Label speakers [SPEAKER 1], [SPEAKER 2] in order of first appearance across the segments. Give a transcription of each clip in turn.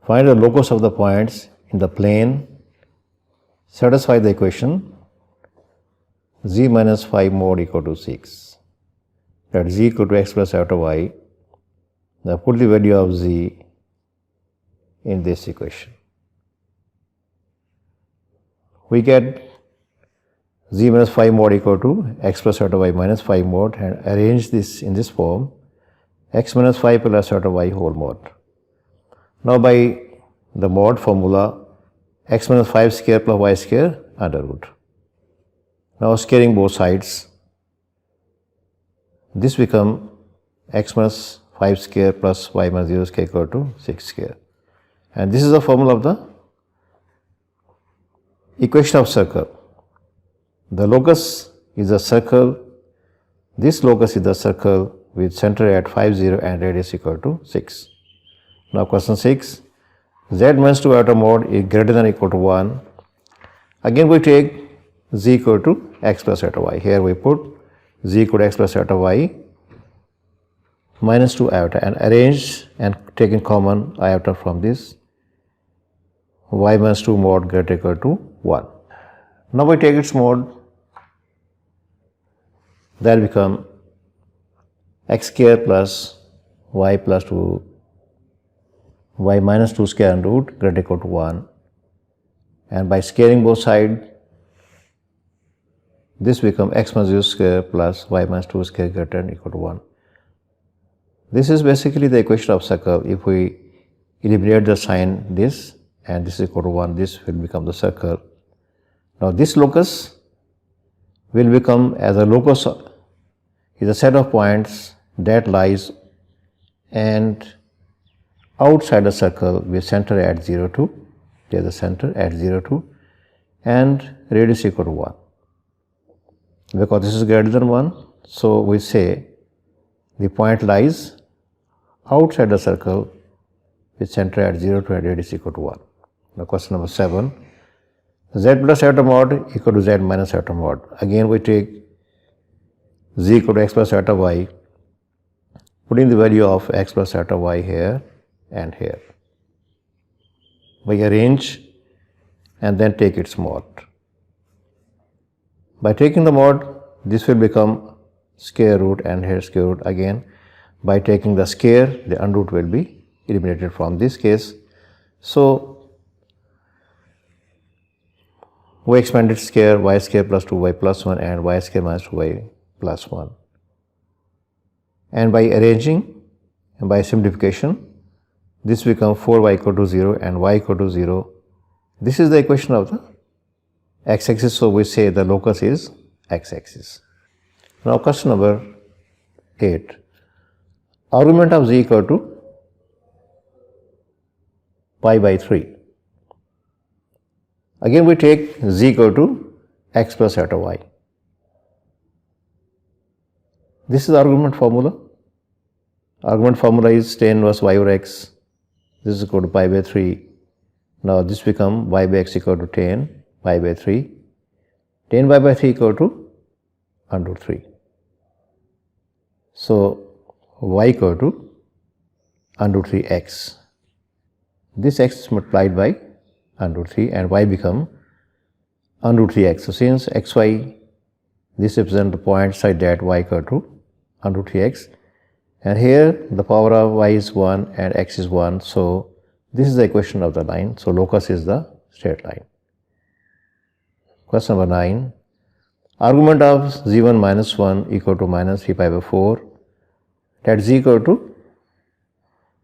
[SPEAKER 1] Find the locus of the points in the plane. Satisfy the equation z minus 5 mod equal to 6. That z equal to x plus iota y. Now put the value of z in this equation. We get z minus 5 mod equal to x plus iota y minus 5 mod, and arrange this in this form: x minus 5 plus iota y whole mod. Now by the mod formula, x minus 5 square plus y square under root. Now squaring both sides, this become x minus 5 square plus y minus 0 square equal to 6 square. And this is the formula of the equation of circle. The locus is a circle. This locus is the circle with center at 5, 0 and radius equal to 6. Now question 6. Z minus 2 iota mod is greater than or equal to 1. Again we take z equal to x plus iota y. Here we put z equal to x plus iota y minus 2 iota and arrange and taking common iota from this, y minus 2 mod greater or equal to 1. Now we take its mod, that become x square plus y plus 2 y minus 2 square under root greater or equal to 1, and by squaring both sides, this become x minus 0 square plus y minus 2 square greater than or equal to 1. This is basically the equation of circle. If we eliminate the sign this and this is equal to 1, this will become the circle. Now this locus will become, as a locus is a set of points that lies and outside the circle with center at 0, 2, there is a center at 0, 2 and radius equal to 1. Because this is greater than 1, so we say the point lies outside the circle with center at 0, 2 and radius equal to 1. Now question number 7. Z plus iota mod equal to z minus iota mod. Again we take z equal to x plus iota y, putting the value of x plus iota y here and here. We arrange and then take its mod. By taking the mod, this will become square root and here square root again. By taking the square, the under root will be eliminated from this case. So we expanded square y square plus 2y plus 1 and y square minus 2y plus 1. And by arranging and by simplification, this becomes 4y equal to 0 and y equal to 0. This is the equation of the x-axis, so we say the locus is x-axis. Now question number 8. Argument of z equal to pi by 3. Again we take z equal to x plus iota y. This is argument formula. Argument formula is tan inverse y over x. This is equal to pi by 3. Now this become y by x equal to tan pi by 3. Tan pi by 3 equal to under root 3. So y equal to under root 3x. This x is multiplied by under root 3 and y become under root 3x. So since xy, this represents the point side that y equal to under root 3x, and here the power of y is 1 and x is 1. So this is the equation of the line. So locus is the straight line. Question number 9. Argument of z1 minus 1 equal to minus 3 pi by 4. That z equal to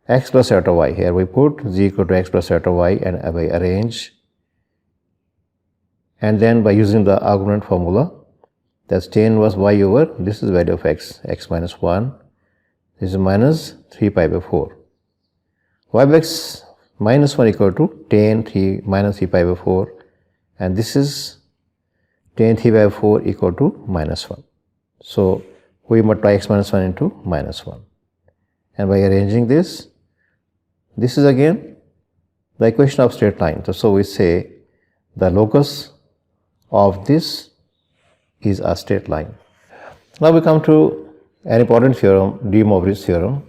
[SPEAKER 1] x plus iota y. Here we put z equal to x plus iota y and by arrange, and then by using the argument formula, that's tan inverse y over, this is the value of x, x minus 1, this is minus 3 pi by 4. Y by x minus 1 equal to tan 3 minus 3 pi by 4, and this is tan 3 by 4 equal to minus 1. So we multiply x minus 1 into minus 1, and by arranging this, this is again the equation of straight line. So we say the locus of this is a straight line. Now we come to an important theorem, de Moivre's theorem.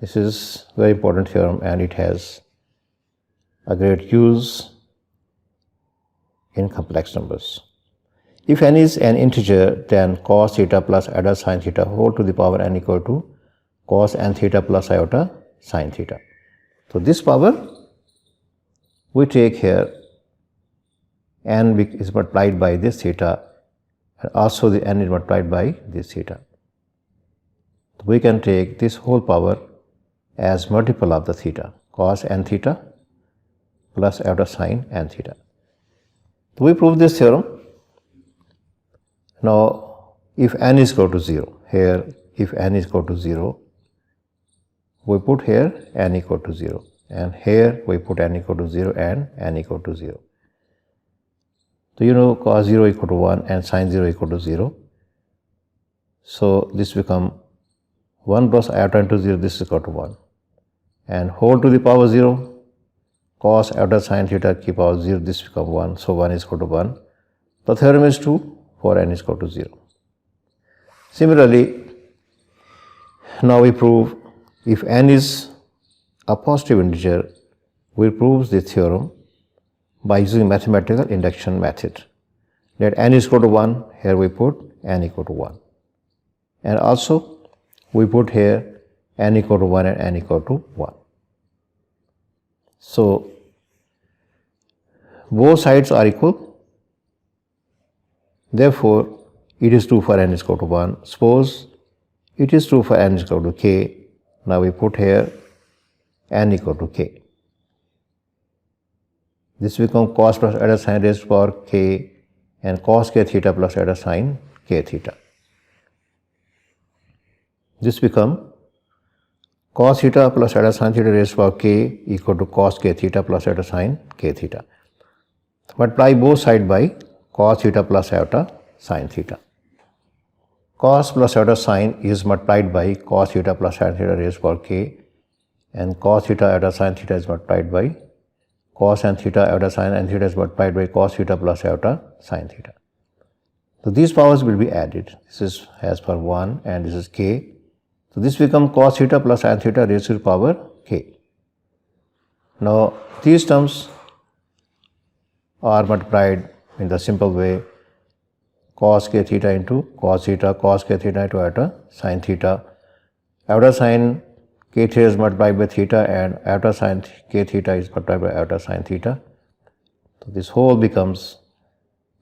[SPEAKER 1] This is very important theorem and it has a great use in complex numbers. If n is an integer, then cos theta plus iota sin theta whole to the power n equal to cos n theta plus iota sin theta. So this power we take here, n is multiplied by this theta, and also the n is multiplied by this theta. So we can take this whole power as multiple of the theta, cos n theta plus iota sin n theta. So we prove this theorem. Now, if n is equal to 0, here if n is equal to 0, we put here n equal to 0, and here we put n equal to 0 and n equal to 0. So you know cos 0 equal to 1 and sin 0 equal to 0. So this become 1 plus iota into 0, this is equal to 1. And whole to the power 0, cos iota sin theta to the power 0, this become 1. So 1 is equal to 1. The theorem is true for n is equal to 0. Similarly, now we prove if n is a positive integer, we prove the theorem by using mathematical induction method. Let n is equal to 1, here we put n equal to 1. And also we put here n equal to 1 and n equal to 1. So both sides are equal. Therefore, it is true for n is equal to 1. Suppose it is true for n is equal to k. Now we put here n equal to k. This becomes cos plus iota sin raised to power k and cos k theta plus iota sin k theta. This becomes cos theta plus iota sin theta raised to power k equal to cos k theta plus iota sin k theta. Multiply both sides by cos theta plus iota sin theta. Cos plus iota sin is multiplied by cos theta plus sin theta raised to power k, and cos theta iota sin theta is multiplied by cos n theta iota sin n theta is multiplied by cos theta plus iota sin theta. So these powers will be added. This is as per 1 and this is k. So this becomes cos theta plus sin theta raised to the power k. Now these terms are multiplied in the simple way, cos k theta into cos theta, cos k theta into iota sin theta. Iota sin k theta is multiplied by theta and iota sin k theta is multiplied by iota sin theta. So this whole becomes,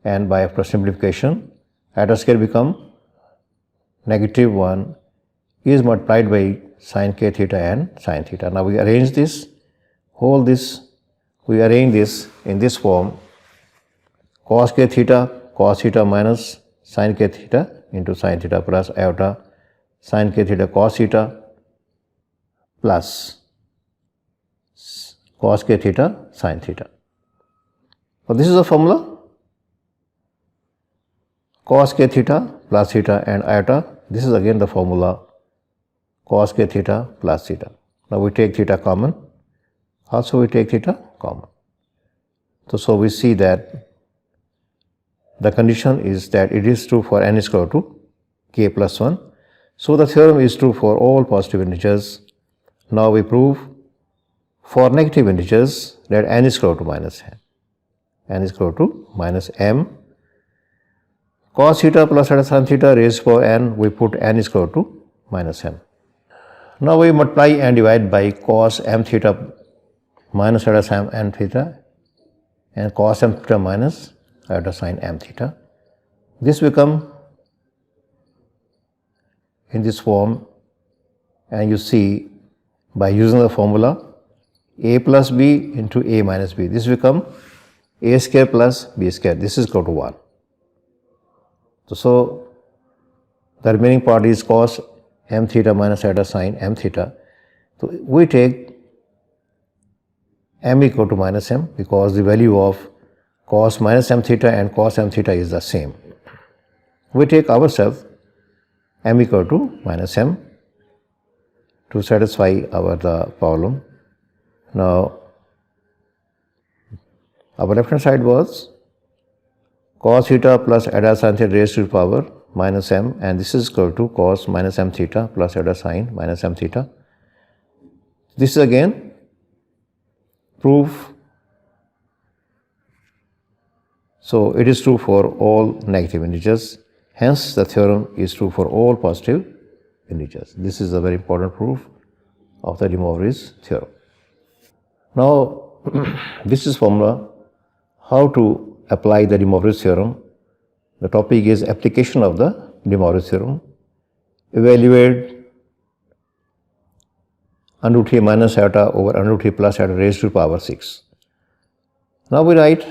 [SPEAKER 1] and by after simplification, iota square become negative 1 is multiplied by sin k theta and sin theta. Now we arrange this, whole this, we arrange this in this form, cos k theta minus sin k theta into sin theta plus iota sin k theta cos theta plus cos k theta sin theta. So this is the formula, cos k theta plus theta and iota. This is again the formula, cos k theta plus theta. Now we take theta common, also we take theta common. So we see that the condition is that it is true for n is equal to k plus 1. So the theorem is true for all positive integers. Now we prove for negative integers that n is equal to minus n. N is equal to minus m. Cos theta plus iota sin theta raised to power n, we put n is equal to minus m. Now we multiply and divide by cos m theta minus iota sin m theta and cos m theta minus iota sin m theta. This become in this form, and you see by using the formula a plus b into a minus b, this become a square plus b square, this is equal to 1. So the remaining part is cos m theta minus iota sin m theta. So we take m equal to minus m because the value of cos minus m theta and cos m theta is the same. We take ourselves m equal to minus m to satisfy our the problem. Now our left hand side was cos theta plus iota sin theta raised to the power minus m, and this is equal to cos minus m theta plus iota sin minus m theta. This is again proof So it is true for all negative integers. Hence, the theorem is true for all positive integers. This is a very important proof of the De Moivre's theorem. Now, this is formula how to apply the De Moivre's theorem. The topic is application of the De Moivre's theorem. Evaluate under root 3 minus iota over under root 3 plus iota raised to the power 6. Now we write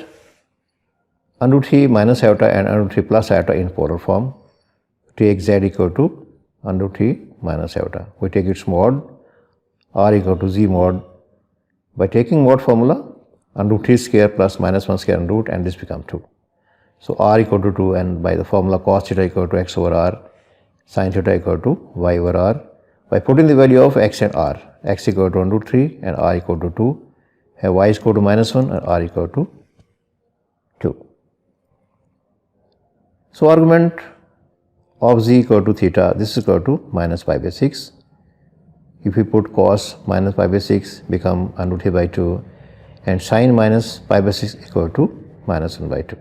[SPEAKER 1] under root 3 minus iota and under root 3 plus iota in polar form. Take z equal to under root 3 minus iota. We take its mod, r equal to z mod. By taking mod formula, under root 3 square plus minus 1 square under root, and this becomes 2. So r equal to 2, and by the formula cos theta equal to x over r, sin theta equal to y over r. By putting the value of x and r, x equal to under root 3 and r equal to 2, have y is equal to minus 1 and r equal to 2. So argument of z equal to theta, this is equal to minus pi by 6. If we put cos minus pi by 6 become under root 3 by 2, and sin minus pi by 6 equal to minus 1 by 2.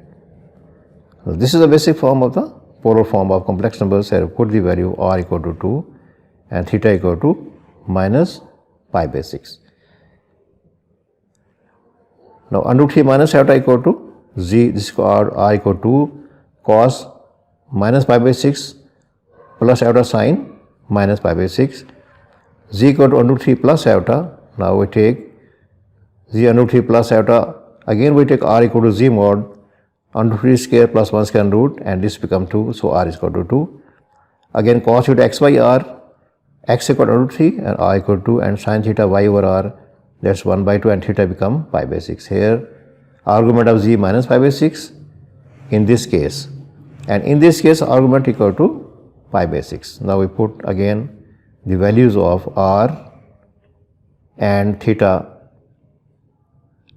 [SPEAKER 1] So this is the basic form of the polar form of complex numbers. I put the value r equal to 2 and theta equal to minus pi by 6. Now under root 3 minus iota equal to z, this is r equal to cos minus pi by 6 plus iota sin minus pi by 6, z equal to under root 3 plus iota. Now we take z under root 3 plus iota, again we take r equal to z mod under root 3 square plus 1 square root, and this become 2, so r is equal to 2. Again cos theta x by r, x equal to under root 3 and r equal to 2, and sin theta y over r, that's 1 by 2 and theta become pi by 6. Here argument of z minus pi by 6 in this case, and in this case argument equal to pi by 6. Now we put again the values of r and theta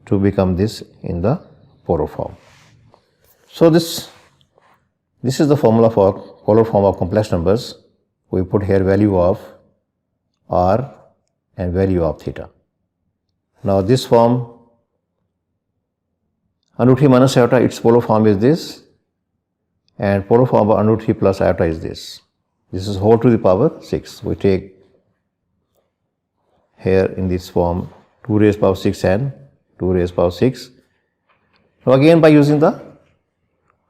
[SPEAKER 1] to become this in the polar form. So this is the formula for polar form of complex numbers. We put here value of r and value of theta. Now this form under root 3 minus iota, its polar form is this, and polar form of under root 3 plus iota is this. This is whole to the power 6. We take here in this form 2 raised power 6 and 2 raised power 6. Now again by using the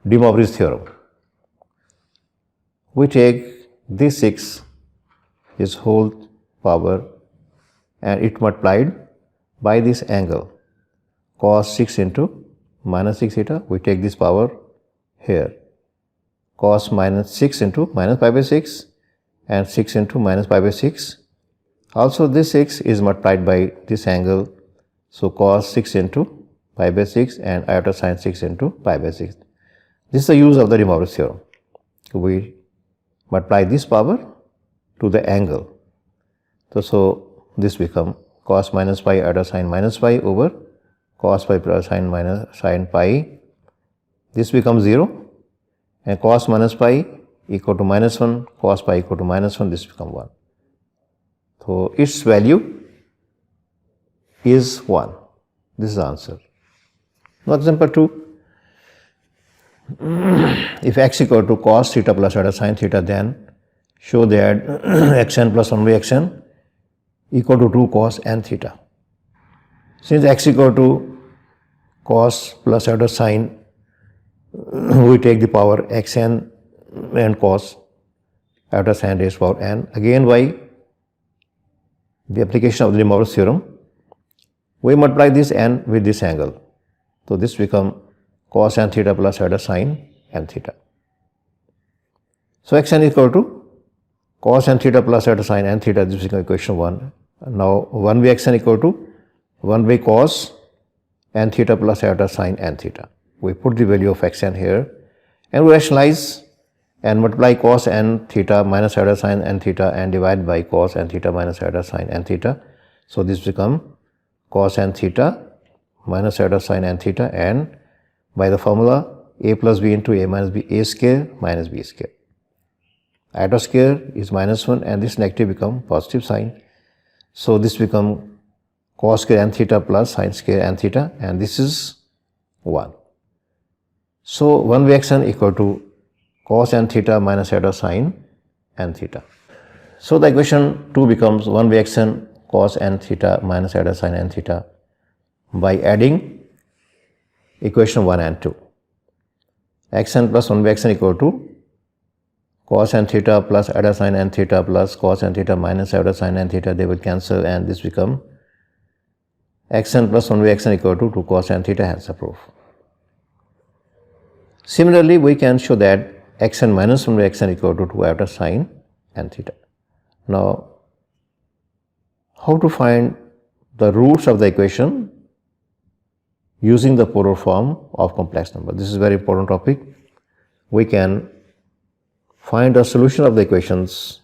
[SPEAKER 1] De Moivre's theorem, we take this 6 is whole power and it multiplied by this angle cos 6 into minus 6 theta. We take this power here, cos minus 6 into minus pi by 6 and 6 into minus pi by 6. Also this 6 is multiplied by this angle, so cos 6 into pi by 6 and iota sin 6 into pi by 6. This is the use of the De Moivre's theorem. We multiply this power to the angle. So this become cos minus pi iota sin minus pi over cos pi plus sin minus sin pi. This becomes 0, and cos minus pi equal to minus 1, cos pi equal to minus 1, this becomes 1. So its value is 1. This is the answer. Now example 2. If x equal to cos theta plus iota sin theta, then show that xn plus 1 by xn equal to 2 cos n theta. Since x equal to cos plus iota sin, we take the power xn and cos iota sin raised to power n. Again by the application of the De Moivre's theorem, we multiply this n with this angle. So this become cos n theta plus iota sin n theta. So xn equal to cos n theta plus iota sin n theta, this becomes equation 1. Now 1 by xn equal to 1 by cos n theta plus iota sin n theta. We put the value of xn here and we rationalize and multiply cos n theta minus iota sin n theta and divide by cos n theta minus iota sin n theta. So this become cos n theta minus iota sin n theta, and by the formula a plus b into a minus b, a square minus b square. Iota square is minus 1 and this negative become positive sign. So this become cos square n theta plus sin square n theta, and this is 1. So 1 by xn equal to cos n theta minus eta sin n theta. So the equation 2 becomes 1 by xn cos n theta minus eta sin n theta by adding equation 1 and 2. Xn plus 1 by xn equal to cos n theta plus eta sin n theta plus cos n theta minus eta sin n theta. They will cancel and this become xn plus 1 by xn equal to 2 cos n theta, hence the proof. Similarly, we can show that xn minus 1 by xn equal to 2 iota sin n theta. Now, how to find the roots of the equation using the polar form of complex number? This is a very important topic. We can find the solution of the equations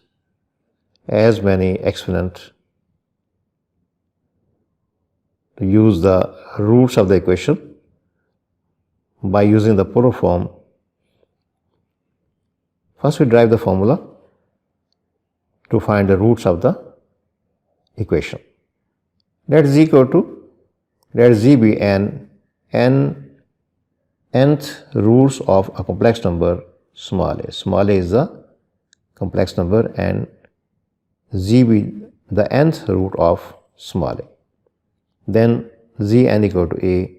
[SPEAKER 1] as many exponent to use the roots of the equation by using the polar form. First, we derive the formula to find the roots of the equation. Let z equal to, let z be an nth roots of a complex number small a. Small a is the complex number and z be the nth root of small a. Then z n equal to a.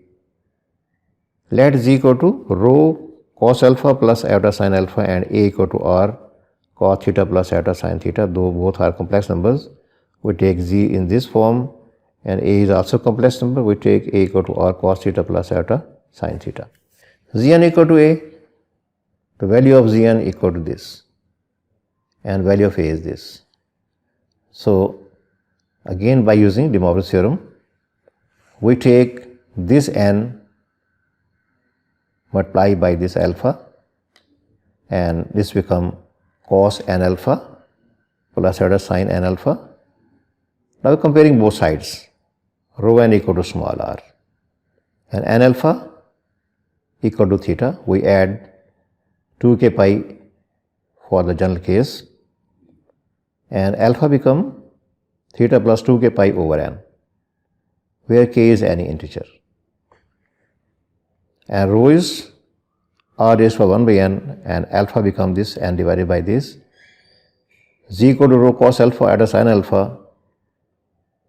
[SPEAKER 1] Let z equal to rho cos alpha plus iota sin alpha and a equal to r cos theta plus iota sin theta. Though both are complex numbers, we take z in this form and a is also complex number. We take a equal to r cos theta plus iota sin theta. Zn equal to a, the value of Zn equal to this and value of a is this. So again by using De Moivre's theorem, we take this n multiply by this alpha and this become cos n alpha plus iota sin n alpha. Now we are comparing both sides, rho n equal to small r and n alpha equal to theta. We add 2k pi for the general case and alpha become theta plus 2k pi over n, where k is any integer. And rho is r raised to 1 by n and alpha become this n divided by this. Z equal to rho cos alpha iota sin alpha.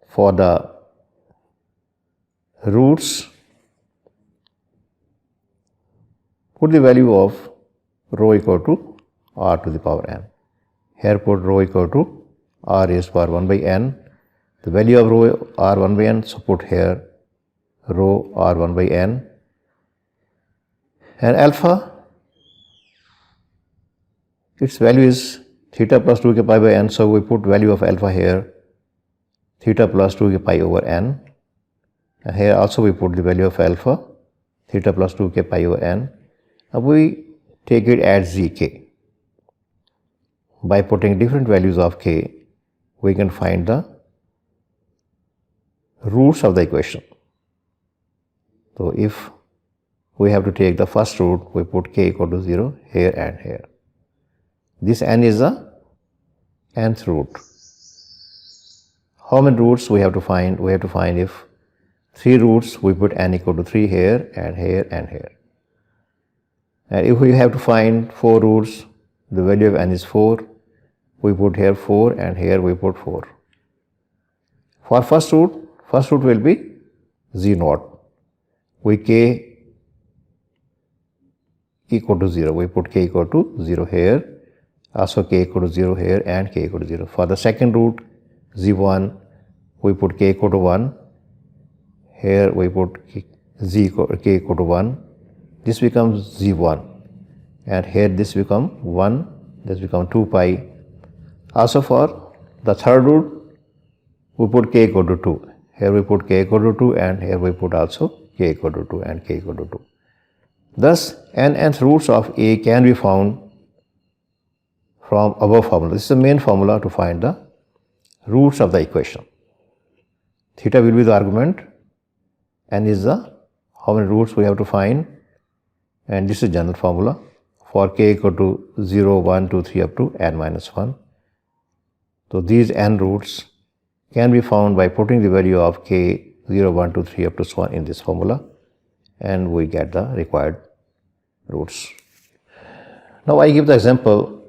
[SPEAKER 1] For the roots, put the value of rho equal to r to the power n. Here put rho equal to r raised to power 1 by n. The value of rho r 1 by n, so put here rho r 1 by n. And alpha, its value is theta plus 2k pi by n, so we put value of alpha here, theta plus 2k pi over n. And here also we put the value of alpha, theta plus 2k pi over n. Now we take it as zk. By putting different values of k, we can find the roots of the equation. So if we have to take the first root, we put k equal to 0 here and here. This n is the nth root. How many roots we have to find? We have to find if 3 roots, we put n equal to 3 here and here and here. And if we have to find 4 roots, the value of n is 4, we put here 4 and here we put 4. For first root will be z naught. We k equal to 0, we put k equal to 0 here, also k equal to 0 here and k equal to 0. For the second root z1, we put k equal to 1, here we put k equal to 1, this becomes z1 and here this become 1, this become 2 pi. Also for the third root, we put k equal to 2, here we put k equal to 2 and here we put also k equal to 2 and k equal to 2. Thus, nth roots of a can be found from above formula. This is the main formula to find the roots of the equation. Theta will be the argument, n is the how many roots we have to find, and this is general formula for k equal to 0, 1, 2, 3 up to n minus 1. So these n roots can be found by putting the value of k 0, 1, 2, 3 up to 1 in this formula and we get the required roots. Now I give the example,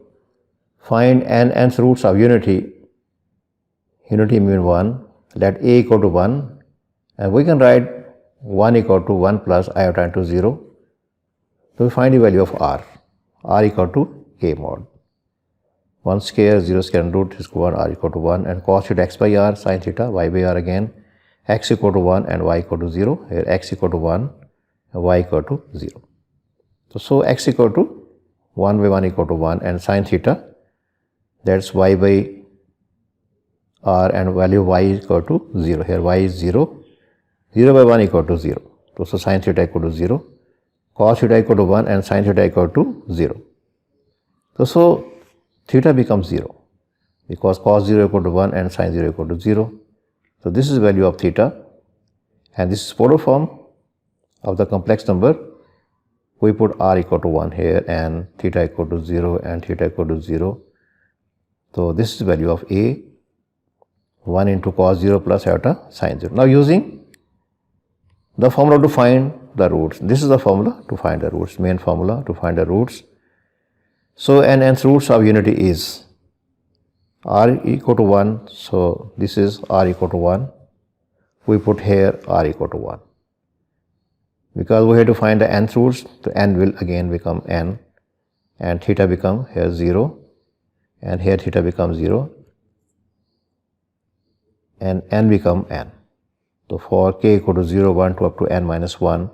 [SPEAKER 1] find nth roots of unity. Unity means 1, let a equal to 1, and we can write 1 equal to 1 plus iota into 0. So we find the value of r equal to a mod. 1 square, 0 square root is 1, r equal to 1, and cos theta x by r, sin theta y by r again, x equal to 1 and y equal to 0, here x equal to 1 and y equal to 0. So x equal to 1 by 1 equal to 1 and sin theta, that's y by r and value y equal to 0, here y is 0, 0 by 1 equal to 0. So sin theta equal to 0, cos theta equal to 1 and sin theta equal to 0. So theta becomes 0 because cos 0 equal to 1 and sin 0 equal to 0. So this is the value of theta, and this is polar form of the complex number. We put r equal to 1 here and theta equal to 0 and theta equal to 0. So this is the value of a, 1 into cos 0 plus iota sin 0. Now using the formula to find the roots, this is the formula to find the roots, main formula to find the roots. So nth roots of unity is r equal to 1, so this is r equal to 1, we put here r equal to 1. Because we have to find the nth roots, the n will again become n, and theta become here 0, and here theta becomes 0, and n become n. So for k equal to 0, 1 to up to n minus 1,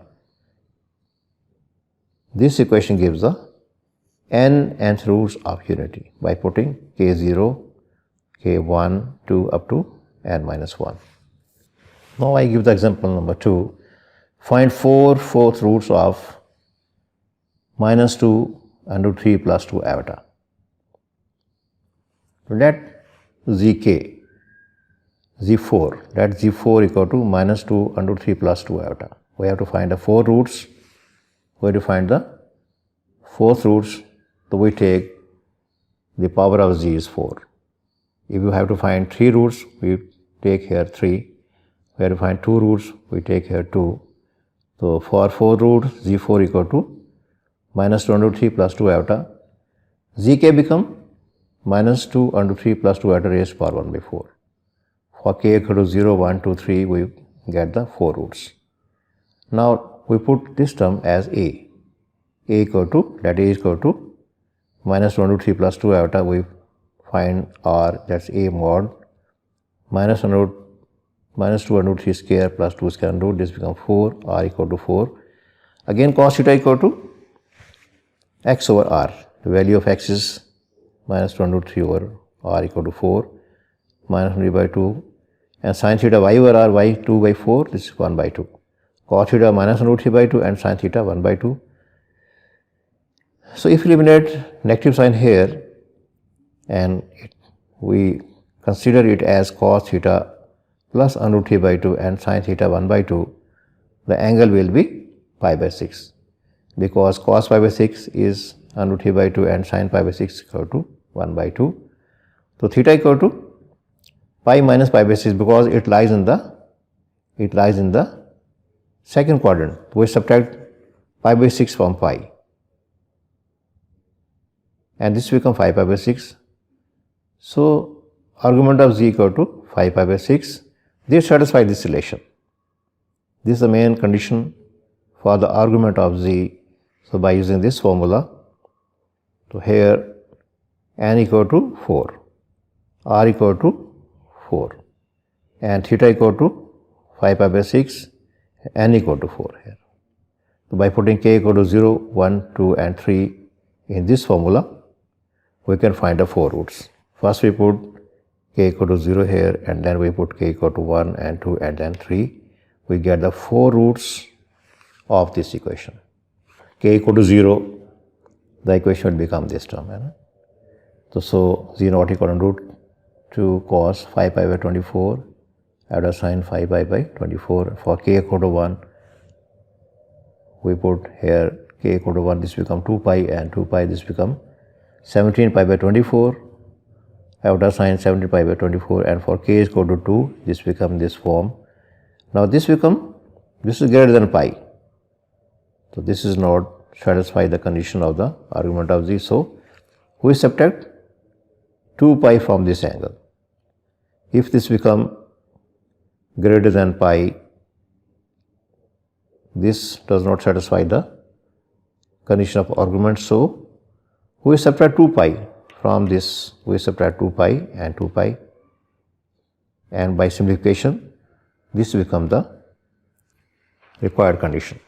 [SPEAKER 1] this equation gives the nth roots of unity by putting k0, k1, 2 up to n minus 1. Now I give the example number 2. Find 4 fourth roots of minus 2 under 3 plus 2 iota. Let zk, z4, let z4 equal to minus 2 under 3 plus 2 iota. We have to find the 4 roots. We have to find the fourth roots. So we take the power of z is 4. If you have to find 3 roots, we take here 3. We have to find 2 roots, we take here 2. So for 4 roots, z4 equal to minus 2 under 3 plus 2 iota. zk become minus 2 under 3 plus 2 iota raised to power 1 by 4. For k equal to 0, 1, 2, 3, we get the 4 roots. Now we put this term as a equal to, that is equal to minus 2 under 3 plus 2 iota, we find r, that's a mod, minus 2 under 3 square plus 2 square root, this becomes 4, r equal to 4. Again cos theta equal to x over r, the value of x is minus 2 under 3 over r equal to 4, minus 3 by 2, and sin theta y over r, y 2 by 4, this is 1 by 2. Cos theta minus 3 by 2 and sin theta 1 by 2. So if you eliminate negative sign here and we consider it as cos theta plus under 3 by 2 and sin theta 1 by 2, the angle will be pi by 6, because cos pi by 6 is under 3 by 2 and sin pi by 6 equal to 1 by 2. So theta equal to pi minus pi by 6, because it lies in the second quadrant. We subtract pi by 6 from pi, and this becomes 5 pi by 6. So argument of z equal to 5 pi by 6. This satisfies this relation. This is the main condition for the argument of z. So by using this formula, so here n equal to 4, r equal to 4, and theta equal to 5 pi by 6, n equal to 4 here. So by putting k equal to 0, 1, 2 and 3 in this formula, we can find the 4 roots. First we put k equal to 0 here, and then we put k equal to 1 and 2 and then 3. We get the 4 roots of this equation. K equal to 0, the equation will become this term. So z naught equal to root 2 cos 5 pi by 24 add a sine 5 pi by 24. For k equal to 1, we put here k equal to 1, this become 2 pi, and 2 pi, this become 17 pi by 24, iota sine 17 pi by 24, and for k is equal to 2, this become this form. Now this is greater than pi, so this is not satisfy the condition of the argument of g. So we subtract 2 pi from this angle. If this become greater than pi, this does not satisfy the condition of argument. So we subtract 2 pi from this. We subtract 2 pi and 2 pi, and by simplification this becomes the required condition.